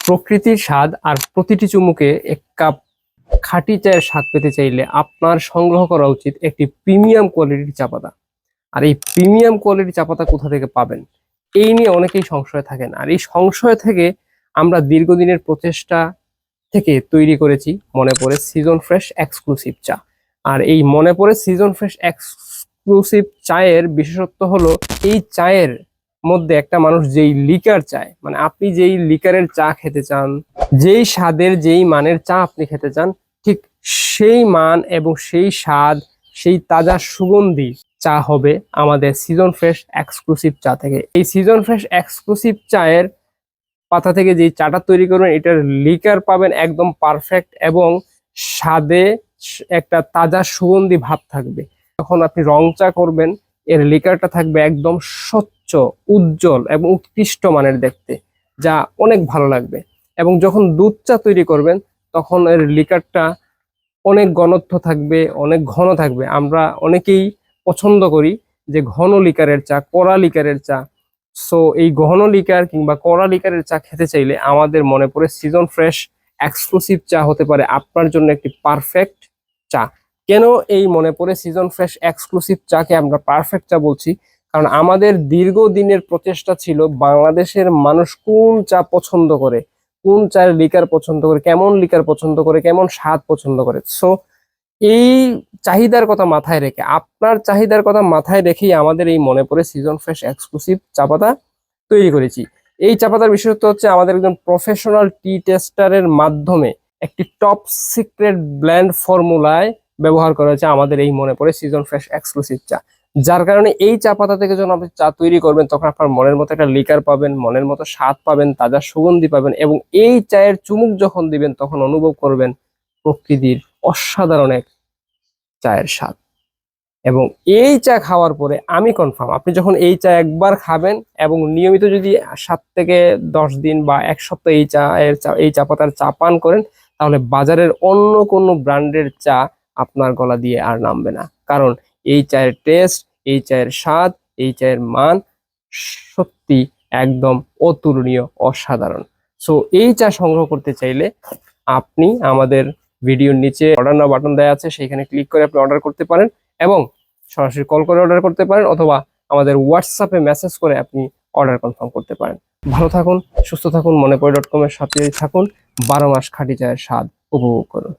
প্রকৃতির স্বাদ আর প্রতিটি চুমুকে এক কাপ খাঁটি চায়ের স্বাদ পেতে চাইলে আপনার সংগ্রহ করা উচিত একটি প্রিমিয়াম কোয়ালিটির চা পাতা। আর এই প্রিমিয়াম কোয়ালিটির চা পাতা কোথা থেকে পাবেন, এই নিয়ে অনেকেই সংশয় থাকেন। আর এই সংশয় থেকে আমরা দীর্ঘদিনের প্রচেষ্টা থেকে তৈরি করেছি মনে পড়ে সিজন ফ্রেশ এক্সক্লুসিভ চা। আর এই মনে পড়ে সিজন ফ্রেশ এক্সক্লুসিভ চায়ের বিশেষত্ব হলো, এই চায়ের মধ্যে একটা মানুষ যেই লিকার চায়, মানে আপনি যেই লিকারের চা খেতে চান, যেই স্বাদের যেই মানের চা আপনি খেতে চান, ঠিক সেই মান এবং সেই স্বাদ, সেই তাজা সুগন্ধি চা হবে আমাদের সিজন ফ্রেশ এক্সক্লুসিভ চা থেকে। এই সিজন ফ্রেশ এক্সক্লুসিভ চায়ের পাতা থেকে যে চাটা তৈরি করবেন, এটার লিকার পাবেন একদম পারফেক্ট এবং স্বাদে একটা তাজা সুগন্ধি ভাব থাকবে। যখন আপনি রং চা করবেন, এর লিকারটা থাকবে একদম স্বচ্ছ, উজ্জ্বল এবং উৎকৃষ্ট মানের দেখতে, যা অনেক ভালো লাগবে। এবং যখন দুধ চা তৈরি করবেন, তখন এর লিকারটা অনেক ঘনত্ব থাকবে, অনেক ঘন থাকবে। আমরা অনেকেই পছন্দ করি যে ঘন লিকারের চা, কড়া লিকারের চা। সো এই ঘন লিকার কিংবা কড়া লিকারের চা খেতে চাইলে আমাদের মনে পড়ে সিজন ফ্রেশ এক্সক্লুসিভ চা হতে পারে আপনার জন্য একটি পারফেক্ট চা। কেন এই মনে পড়ে সিজন ফ্রেশ এক্সক্লুসিভ চাকে আমরা পারফেক্ট চা বলছি? কারণ আমাদের দীর্ঘদিনের প্রচেষ্টা ছিল বাংলাদেশের মানুষ কোন চা পছন্দ করে, কোন চায়ের লিকার পছন্দ করে, কেমন লিকার পছন্দ করে, কেমন স্বাদ পছন্দ করে। সো এই চাহিদার কথা মাথায় রেখে, আপনার চাহিদার কথা মাথায় রেখেই আমাদের এই মনে পড়ে সিজন ফ্রেশ এক্সক্লুসিভ চা পাতা তৈরি করেছি। এই চা পাতার বিশেষত্ব হচ্ছে, আমাদের একজন প্রফেশনাল টি টেস্টারের মাধ্যমে একটি টপ সিক্রেট ব্লেন্ড ফর্মুলায় ব্যবহার করা হয়েছে আমাদের এই মনে পড়ে সিজন ফ্রেশ এক্সক্লুসিভ চা। যার কারণে এই চা পাতা থেকে যখন আপনি চা তৈরি করবেন, তখন আপনার মনের মতো একটা লিকার পাবেন, মনের মতো স্বাদ পাবেন, তাজা সুগন্ধি পাবেন। এবং এই চায়ের চুমুক যখন দিবেন, তখন অনুভব করবেন প্রকৃতির অসাধারণ এক চায়ের স্বাদ। এবং এই চা খাওয়ার পরে আমি কনফার্ম, আপনি যখন এই চা একবার খাবেন এবং নিয়মিত যদি 7 থেকে 10 দিন বা 1 সপ্তাহ এই চা পাতার চা পান করেন, তাহলে বাজারের অন্য কোনো ব্র্যান্ডের চা আপনার গলা দিয়ে আর নামবে না। কারণ এই চায়ের টেস্ট, এই চায়ের স্বাদ, এই চায়ের মান সত্যি একদম অতুলনীয়, অসাধারণ। সো এই চা সংগ্রহ করতে চাইলে আপনি আমাদের ভিডিওর নিচে অর্ডার নাও বাটন দেওয়া আছে, সেইখানে ক্লিক করে আপনি অর্ডার করতে পারেন, এবং সরাসরি কল করে অর্ডার করতে পারেন, অথবা আমাদের হোয়াটসঅ্যাপে মেসেজ করে আপনি অর্ডার কনফার্ম করতে পারেন। ভালো থাকুন, সুস্থ থাকুন, মনেপড়ে.com এর সাথে থাকুন। 12 মাস খাঁটি চায়ের স্বাদ উপভোগ করুন।